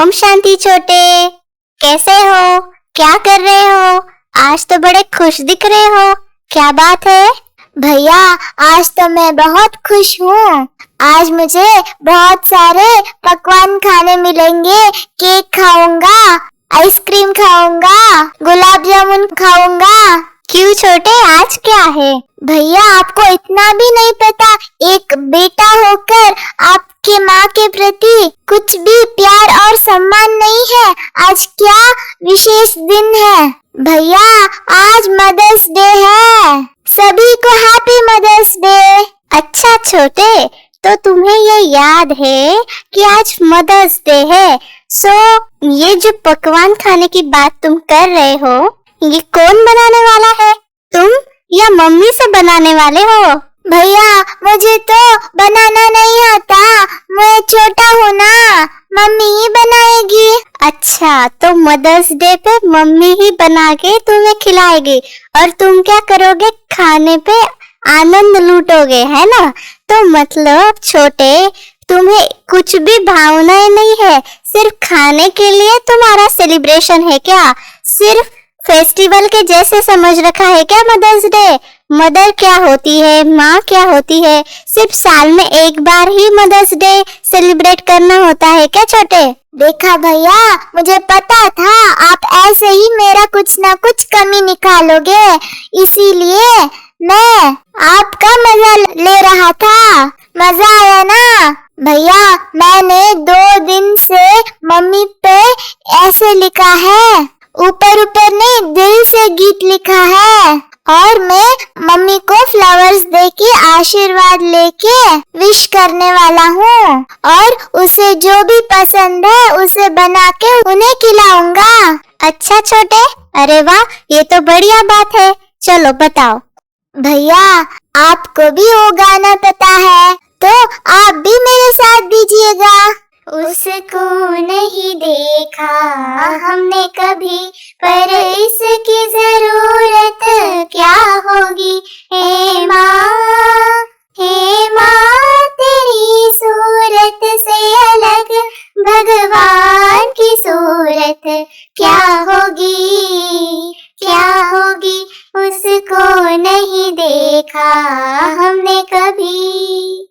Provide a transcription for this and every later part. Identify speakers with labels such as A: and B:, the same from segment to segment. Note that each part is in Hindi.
A: ओम शांति छोटे, कैसे हो? क्या कर रहे हो? आज तो बड़े खुश दिख रहे हो, क्या बात है?
B: भैया, आज तो मैं बहुत खुश हूँ। आज मुझे बहुत सारे पकवान खाने मिलेंगे। केक खाऊंगा, आइसक्रीम खाऊंगा, गुलाब जामुन खाऊंगा।
A: क्यों छोटे, आज क्या है?
B: भैया, आपको इतना भी नहीं पता, एक बेटा होकर आपके माँ के प्रति कुछ भी प्यार और सम्मान नहीं है। आज क्या विशेष दिन है भैया, आज मदर्स डे है। सभी को हैप्पी मदर्स डे।
A: अच्छा छोटे, तो तुम्हें ये याद है कि आज मदर्स डे है। ये जो पकवान खाने की बात तुम कर रहे हो, ये कौन बनाने वाला है? तुम या मम्मी से बनाने वाले हो?
B: भैया, मुझे तो बनाना नहीं आता, मैं छोटा हूँ ना, मम्मी ही बनाएगी।
A: अच्छा, तो मदर्स डे पे मम्मी ही बना के तुम्हें खिलाएगी और तुम क्या करोगे? खाने पे आनंद लूटोगे, है ना? तो मतलब छोटे, तुम्हें कुछ भी भावनाएं नहीं है, सिर्फ खाने के लिए तुम्हारा सेलिब्रेशन है क्या? सिर्फ फेस्टिवल के जैसे समझ रखा है क्या मदर्स डे? मदर क्या होती है, माँ क्या होती है? सिर्फ साल में एक बार ही मदर्स डे सेलिब्रेट करना होता है क्या छोटे?
B: देखा भैया, मुझे पता था आप ऐसे ही मेरा कुछ ना कुछ कमी निकालोगे, इसीलिए मैं आपका मजा ले रहा था। मजा आया ना भैया? मैंने 2 दिन से मम्मी पे ऐसे लिखा है, ऊपर ऊपर नहीं, दिल से गीत लिखा है, और मैं मम्मी को फ्लावर्स देके आशीर्वाद लेके विश करने वाला हूँ, और उसे जो भी पसंद है उसे बना के उन्हें खिलाऊंगा।
A: अच्छा छोटे, अरे वाह, ये तो बढ़िया बात है। चलो बताओ।
B: भैया, आपको भी वो गाना पता है तो आप भी मेरे साथ दीजिएगा। उसको नहीं देखा हमने कभी, पर इसकी जरूरत क्या होगी। हे माँ तेरी सूरत से अलग भगवान की सूरत क्या होगी, क्या होगी। उसको नहीं देखा हमने कभी,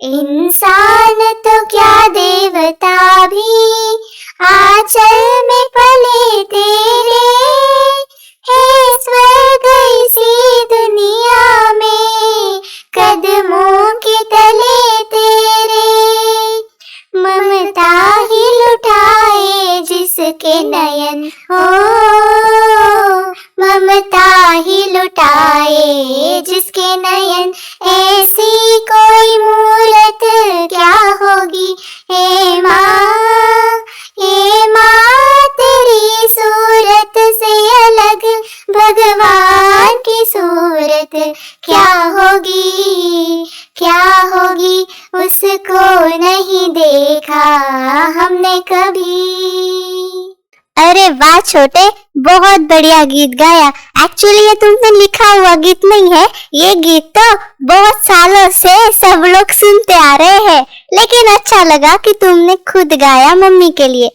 B: इंसान तो क्या देवता भी आंचल में पले तेरे, है स्वर्ग इसी दुनिया में कदमों के तले तेरे। ममता ही लुटाए जिसके नयन हो, ममता ही लुटाए जिसके नयन, ऐसी कोई मूरत क्या होगी। हे माँ तेरी सूरत से अलग भगवान की सूरत क्या होगी, क्या होगी। उसको नहीं देखा हमने कभी।
A: अरे वाह छोटे, बहुत बढ़िया गीत गाया। एक्चुअली ये तुमने लिखा हुआ गीत नहीं है, ये गीत तो बहुत सालों से सब लोग सुनते आ रहे हैं, लेकिन अच्छा लगा कि तुमने खुद गाया मम्मी के लिए।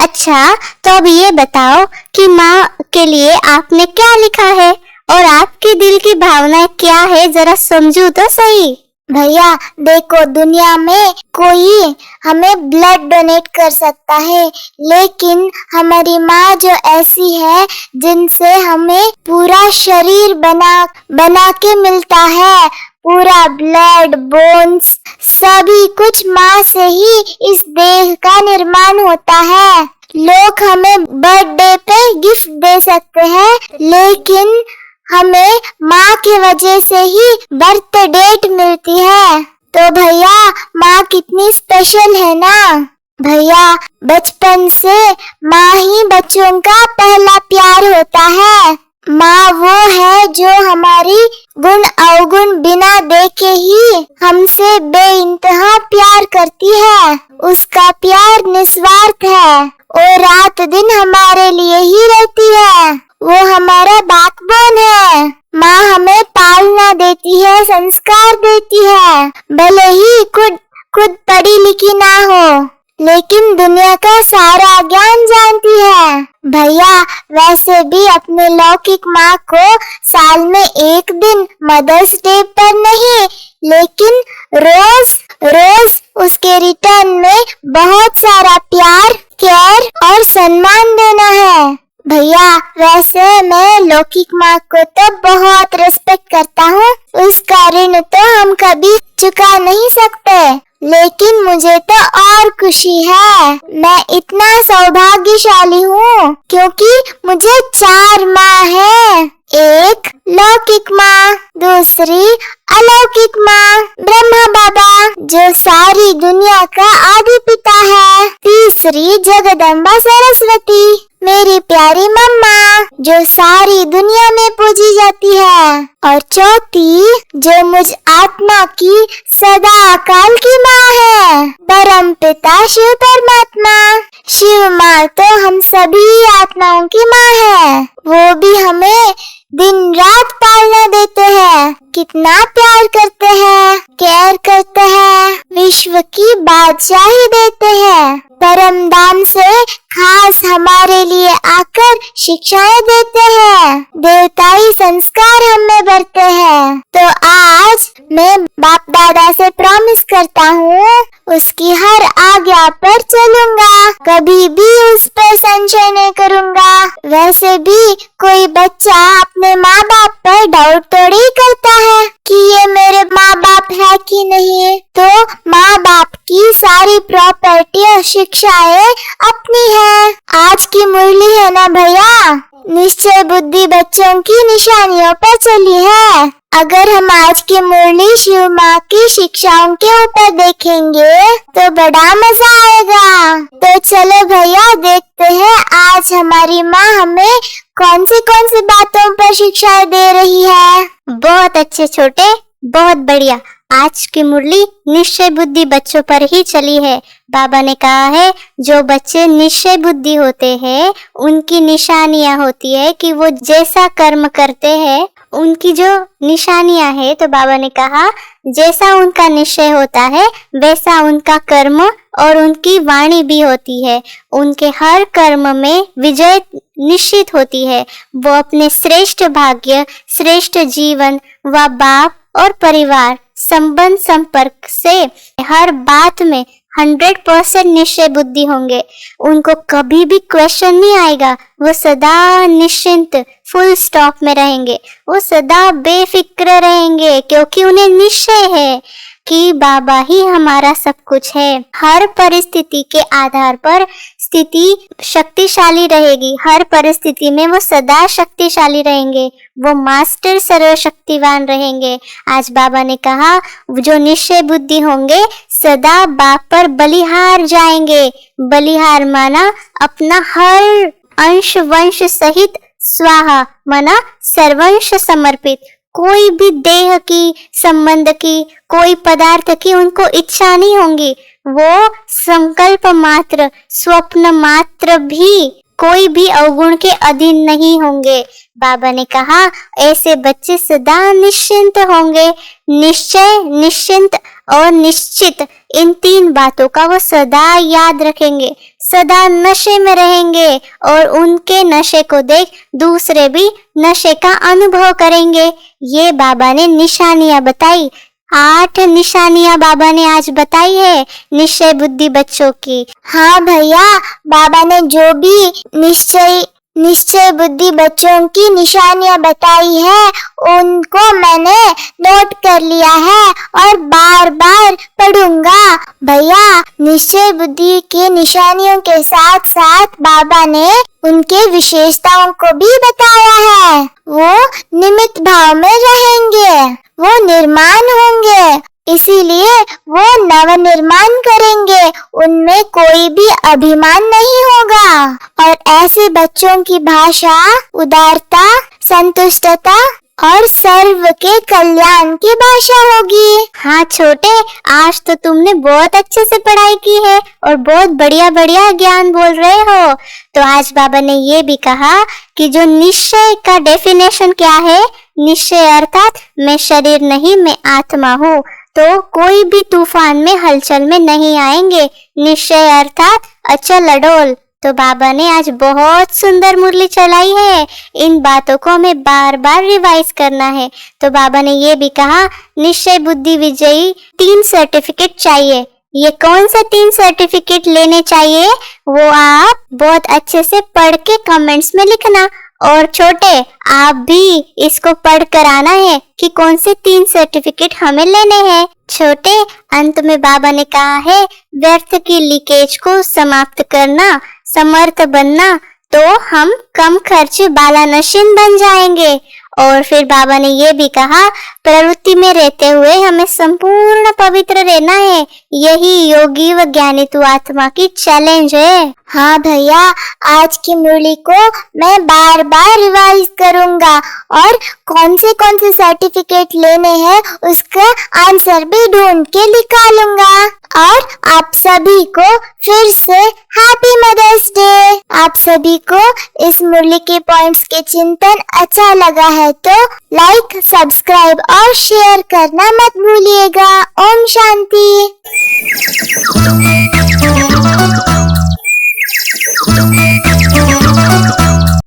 A: अच्छा, तो अब ये बताओ कि माँ के लिए आपने क्या लिखा है और आपके दिल की भावना क्या है, जरा समझो तो सही।
B: भैया देखो, दुनिया में कोई हमें ब्लड डोनेट कर सकता है, लेकिन हमारी माँ जो ऐसी है जिनसे हमें पूरा शरीर बना के मिलता है, पूरा ब्लड, बोन्स, सभी कुछ माँ से ही इस देह का निर्माण होता है। लोग हमें बर्थडे पे गिफ्ट दे सकते हैं, लेकिन हमें माँ की वजह से ही बर्थ डेट मिलती है। तो भैया, माँ कितनी स्पेशल है ना भैया। बचपन से माँ ही बच्चों का पहला प्यार होता है। माँ वो है जो हमारी गुण अवगुण बिना देखे ही हमसे बेइंतहा प्यार करती है। उसका प्यार निस्वार्थ है, और रात दिन हमारे लिए ही रहती है। वो हमारा बैकबोन है। माँ हमें पालना देती है, संस्कार देती है, भले ही खुद पढ़ी लिखी ना हो, लेकिन दुनिया का सारा ज्ञान जानती है। भैया, वैसे भी अपने लौकिक माँ को साल में एक दिन मदर्स डे पर नहीं, लेकिन रोज रोज उसके रिटर्न में बहुत सारा प्यार, केयर और सम्मान देना है। भैया, वैसे मैं लौकिक माँ को तो बहुत रिस्पेक्ट करता हूँ, उसका ऋण तो हम कभी चुका नहीं सकते, लेकिन मुझे तो और खुशी है। मैं इतना सौभाग्यशाली हूँ क्योंकि मुझे 4 माँ है। एक लौकिक माँ, दूसरी अलौकिक माँ ब्रह्मा बाबा जो सारी दुनिया का आदि पिता है, तीसरी जगदम्बा सरस्वती मेरी प्यारी मम्मा जो सारी दुनिया में पूजी जाती है, और चौथी जो मुझ आत्मा की सदा काल की माँ है, परम पिता शिव परमात्मा। शिव माँ तो हम सभी आत्माओं की माँ है, वो भी हमें दिन रात पालना देते हैं, कितना प्यार करते हैं, केयर करते हैं, विश्व की बादशाही देते हैं, परम धाम से खास हमारे लिए आकर शिक्षाएं देते हैं, देवताई संस्कार हमें भरते हैं। तो आज मैं बाप दादा से प्रॉमिस करता हूँ उसकी हर आज्ञा पर चलूंगा, कभी भी उस पर संशय नहीं करूंगा। वैसे भी कोई बच्चा अपने माँ बाप पर डाउट थोड़ी करता है कि ये मेरे माँ बाप है कि नहीं, तो माँ बाप की सारी प्रॉपर्टी और शिक्षाएं अपनी है। आज की मुरली है ना भैया, निश्चय बुद्धि बच्चों की निशानियों पर चली है। अगर हम आज की मुरली शिव माँ की शिक्षाओं के ऊपर देखेंगे तो बड़ा मजा आएगा। तो चलो भैया, देखते हैं आज हमारी माँ हमें कौन सी बातों पर शिक्षाएं दे रही है।
A: बहुत अच्छे छोटे, बहुत बढ़िया। आज की मुरली निश्चय बुद्धि बच्चों पर ही चली है। बाबा ने कहा है जो बच्चे निश्चय बुद्धि होते हैं उनकी निशानियां होती है कि वो जैसा कर्म करते हैं उनकी जो निशानियां है, तो बाबा ने कहा जैसा उनका निश्चय होता है वैसा उनका कर्म और उनकी वाणी भी होती है। उनके हर कर्म में विजय निश्चित होती है। वो अपने श्रेष्ठ भाग्य, श्रेष्ठ जीवन व बाप और परिवार संबंध संपर्क से हर बात में 100% निश्चय बुद्धि होंगे। उनको कभी भी क्वेश्चन नहीं आएगा। वो सदा निश्चिंत फुल स्टॉप में रहेंगे। वो सदा बेफिक्र रहेंगे क्योंकि उन्हें निश्चय है कि बाबा ही हमारा सब कुछ है। हर परिस्थिति के आधार पर स्थिति शक्तिशाली रहेगी। हर परिस्थिति में वो सदा शक्तिशाली रहेंगे। वो मास्टर सर्वशक्तिवान रहेंगे। आज बाबा ने कहा जो निश्चय बुद्धि होंगे सदा बाप पर बलिहार जाएंगे। बलिहार माना अपना हर अंश वंश सहित स्वाहा माना सर्वंश समर्पित। कोई भी देह की, संबंध की, कोई पदार्थ की उनको इच्छा नहीं होंगी। वो संकल्प मात्र, स्वप्न मात्र भी कोई भी अवगुण के अधीन नहीं होंगे। बाबा ने कहा ऐसे बच्चे सदा निश्चिंत होंगे। निश्चय, निश्चिंत और निश्चित, इन 3 बातों का वो सदा याद रखेंगे। सदा नशे में रहेंगे और उनके नशे को देख दूसरे भी नशे का अनुभव करेंगे। ये बाबा ने निशानियां बताई। 8 निशानियां बाबा ने आज बताई है निश्चय बुद्धि बच्चों की।
B: हाँ भैया, बाबा ने जो भी निश्चय बुद्धि बच्चों की निशानियां बताई है उनको मैंने नोट कर लिया है और बार बार पढ़ूंगा। भैया, निश्चय बुद्धि के निशानियों के साथ साथ बाबा ने उनके विशेषताओं को भी बताया है। वो निमित्त भाव में रहेंगे, वो निर्माण होंगे, इसीलिए वो नव निर्माण करेंगे। उनमें कोई भी अभिमान नहीं होगा। और ऐसे बच्चों की भाषा उदारता, संतुष्टता और सर्व के कल्याण की भाषा होगी।
A: हाँ छोटे, आज तो तुमने बहुत अच्छे से पढ़ाई की है और बहुत बढ़िया बढ़िया ज्ञान बोल रहे हो। तो आज बाबा ने ये भी कहा कि जो निश्चय का डेफिनेशन क्या है, निश्चय अर्थात मैं शरीर नहीं, मैं आत्मा हूँ। तो तो कोई भी तूफान में हलचल में नहीं आएंगे। निश्चय अर्थात अचल अडोल। तो बाबा ने आज बहुत सुंदर मुरली चलाई है। इन बातों को हमें बार बार रिवाइज करना है। तो बाबा ने ये भी कहा, निश्चय बुद्धि विजयी 3 सर्टिफिकेट चाहिए। ये कौन सा 3 सर्टिफिकेट लेने चाहिए वो आप बहुत अच्छे से पढ़ के कमेंट्स में लिखना। और छोटे, आप भी इसको पढ़ कर आना है कि कौन से 3 सर्टिफिकेट हमें लेने हैं। छोटे, अंत में बाबा ने कहा है, व्यर्थ की लीकेज को समाप्त करना, समर्थ बनना, तो हम कम खर्च बालानशीन बन जाएंगे। और फिर बाबा ने ये भी कहा, प्रवृत्ति में रहते हुए हमें संपूर्ण पवित्र रहना है। यही योगी व ज्ञानी आत्मा की चैलेंज है।
B: हाँ भैया, आज की मुरली को मैं बार बार रिवाइज करूंगा और कौन से सर्टिफिकेट लेने हैं उसका आंसर भी ढूंढ के निकालूंगा। और आप सभी को फिर से हैप्पी मदर्स डे। आप सभी को इस मुरली के पॉइंट्स के चिंतन अच्छा लगा है तो लाइक, सब्सक्राइब और शेयर करना मत भूलिएगा। ओम शांति।